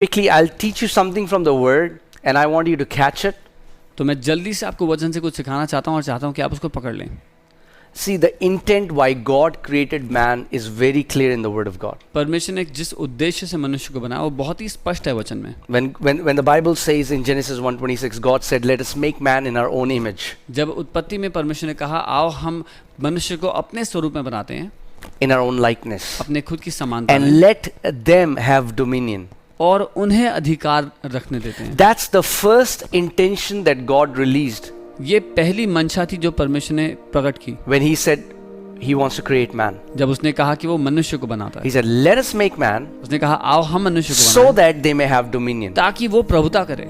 Quickly, I'll teach you something from the word and I want you to catch it. तो मैं जल्दी से आपको वचन से कुछ सिखाना चाहता हूँ और चाहता हूँ कि आप उसको पकड़ लें. See, the intent why God created man is very clear in the word of God. परमेश्वर ने जिस उद्देश्य से मनुष्य को बनाया वो बहुत ही स्पष्ट है वचन में. When the Bible says in Genesis 1:26, God said, "Let us make man in our own image." जब उत्पत्ति में परमेश्वर ने कहा आओ हम मनुष्य को अपने स्वरूप में बनाते हैं, in our own likeness, अपने खुद की समानता and में, let them have dominion. और उन्हें अधिकार रखने देते हैं. That's the first intention that God released ये पहली मंशा थी जो परमेश्वर ने प्रकट की when He said He wants to create man. जब उसने कहा कि वो मनुष्य को बनाता He है. said, "Let us make man उसने कहा आओ हम मनुष्य को so बनाएं that they may have dominion." ताकि वो प्रभुता करे.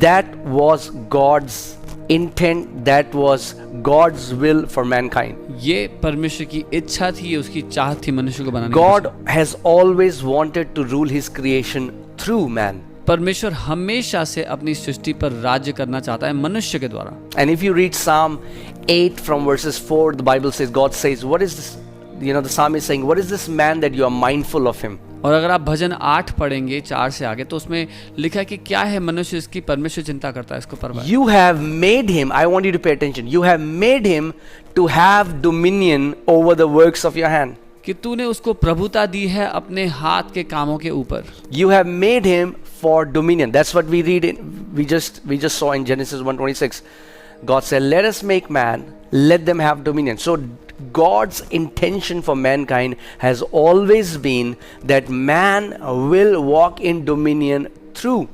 That was God's intent. That was God's will for mankind. ये परमेश्वर की इच्छा थी, ये उसकी चाहत थी मनुष्य को बनाने की. God has always wanted to rule His creation through man. परमेश्वर हमेशा से अपनी सृष्टि पर राज्य करना चाहता है मनुष्य के द्वारा. And if you read Psalm 8 from verses 4, the Bible says, God says, what is this? The psalmist is saying, what is this man that you are mindful of him? और अगर आप भजन 8 पढ़ेंगे 4 से आगे तो उसमें लिखा है कि क्या है मनुष्य, इसकी परमेश्वर चिंता करता है, इसको परवाह. You have made him, I want you to pay attention, you have made him to have dominion over the works of your hand. कि तूने उसको प्रभुता दी है अपने हाथ के कामों के ऊपर. You have made him for dominion. That's what we read in, we just saw in Genesis 1:26. God said, let us make man, let them have dominion. So God's intention for mankind has always been that man will walk in dominion through,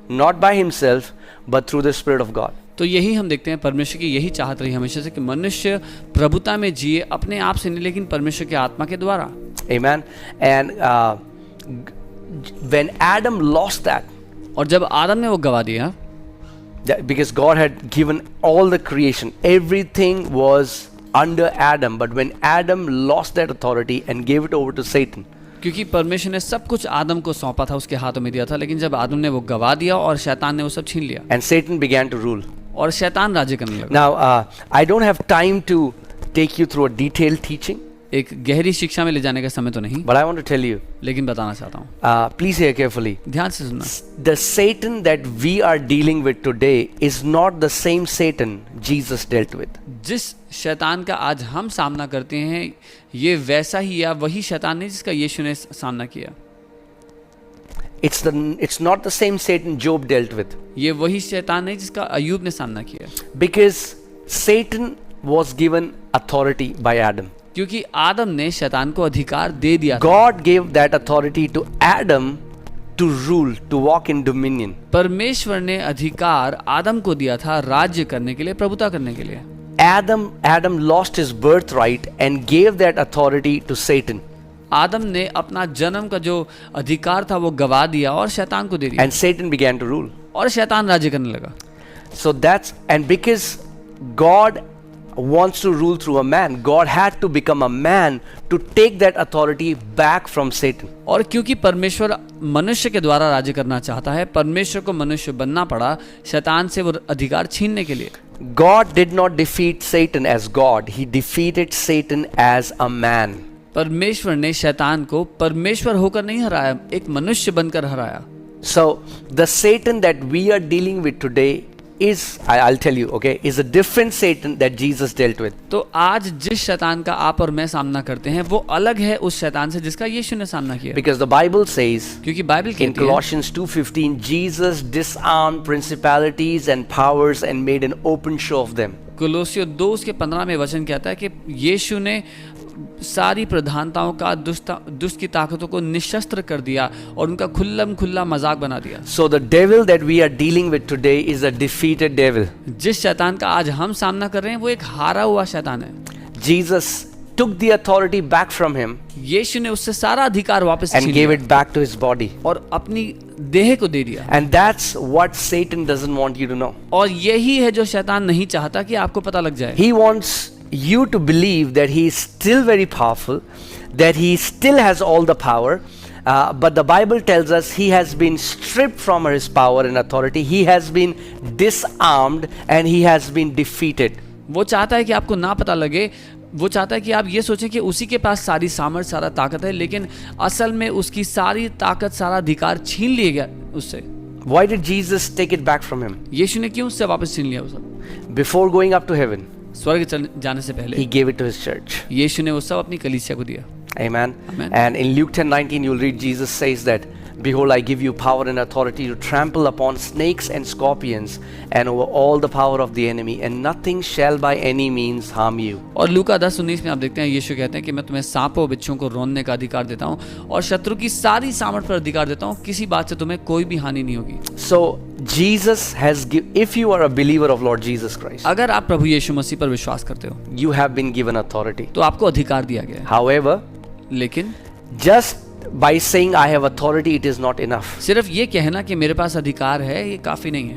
not by himself, but through the Spirit of God. तो यही हम देखते हैं, परमेश्वर की यही चाहत रही हमेशा से कि मनुष्य प्रभुता में जिए, अपने आप से नहीं लेकिन परमेश्वर के आत्मा के द्वारा. Amen. And when Adam lost that, और जब आदम ने वो गवा दिया, because God had given all the creation, everything was under Adam, but when Adam lost that authority and gave it over to Satan, क्योंकि परमेश्वर ने सब कुछ आदम को सौंपा था, उसके हाथों में दिया था, लेकिन जब आदम ने वो गवा दिया और शैतान ने वो सब छीन लिया, and Satan began to rule. और शैतान राज्य करने लगा. Now, I don't have time to take you through a detailed teaching, एक गहरी शिक्षा में ले जाने का समय तो नहीं, but I want to tell you, लेकिन बताना चाहता हूँ. please hear carefully. ध्यान से सुनना. The Satan that we are dealing with today is not the same Satan Jesus dealt with. जिस शैतान का आज हम सामना करते हैं ये वैसा ही या वही शैतान नहीं जिसका यीशु ने सामना किया. It's not the same Satan Job dealt with. ये वही शैतान नहीं जिसका अय्यूब ने सामना किया. Because Satan was given authority by Adam. क्योंकि आदम ने शैतान को अधिकार दे दिया. God gave that authority to Adam to rule, to walk in dominion. परमेश्वर ने अधिकार आदम को दिया था राज्य करने के लिए, प्रभुता करने के लिए. Adam lost his birthright and gave that authority to Satan. आदम ने अपना जन्म का जो अधिकार था वो गवा दिया और शैतान को दे दिया. And Satan began to rule. और शैतान राज्य करने लगा. So and because God wants to rule through a man, God had to become a man to take that authority back from Satan. और क्योंकि परमेश्वर मनुष्य के द्वारा राज्य करना चाहता है, परमेश्वर को मनुष्य बनना पड़ा शैतान से वो अधिकार छीनने के लिए. God did not defeat Satan as God, he defeated Satan as a man. परमेश्वर ने शैतान को परमेश्वर होकर नहीं हराया, एक मनुष्य बनकर हराया. So the Satan that we are dealing with today is, I'll tell you, okay, is a different Satan that Jesus dealt with. तो आज जिस शैतान का आप और मैं सामना करते हैं वो अलग है उस शैतान से जिसका यीशु ने सामना किया. Because the Bible says, क्योंकि बाइबल in कहती है Colossians 2:15, Jesus disarmed principalities and powers and made an open show of them. कुलोसियों 2:15 में वचन कहता है कि यीशु ने सारी प्रधानताओं का दुष्ट की ताकतों को निशस्त्र कर दिया और उनका खुल्ला मजाक बना दिया. So the devil that we are dealing with today is a defeated devil. जिस शैतान का आज हम सामना कर रहे हैं वो एक हारा हुआ शैतान है. Jesus took the authority back from him यीशु ने उससे सारा अधिकार वापस and gave it back to his body. और अपनी देह को दे दिया. And that's what Satan doesn't want you to know. और यही है जो शैतान नहीं चाहता कि आपको पता लग जाए. He wants you to believe that he is still very powerful, that he still has all the power, but the Bible tells us he has been stripped from his power and authority. He has been disarmed and he has been defeated. वो चाहता है कि आपको ना पता लगे वो चाहता है कि आप ये सोचें कि उसी के पास सारी सामर्थ, सारा ताकत है, लेकिन असल में उसकी सारी ताकत, सारा अधिकार छीन लिया गया उससे। Why did Jesus take it back from him? यीशु ने क्यों उससे वापस छीन लिया वो सब? Before going up to heaven, स्वर्ग जाने से he पहले gave it to his church. यीशु ने वो सब अपनी कलीसिया को दिया। Amen. Amen. And in Luke 10:19, you'll read Jesus says that, "Behold, I give you power and authority to trample upon snakes and scorpions and over all the power of the enemy, and nothing shall by any means harm you." और लूका 10:19 में आप देखते हैं यीशु कहते हैं कि मैं तुम्हें सांपों बिच्छुओं को रौंदने का अधिकार देता हूँ और शत्रु की सारी सामर्थ पर अधिकार देता हूँ, किसी बात से तुम्हें कोई भी हानि नहीं होगी। So Jesus has if you are a believer of Lord Jesus Christ, अगर आप प्रभु यीशु मसीह पर विश्वास करते हो you have been given authority. तो आपको अधिकार दिया गया है। However, लेकिन just by saying I have authority, it is not enough. सिर्फ ये कहना कि मेरे पास अधिकार है, ये काफी नहीं है।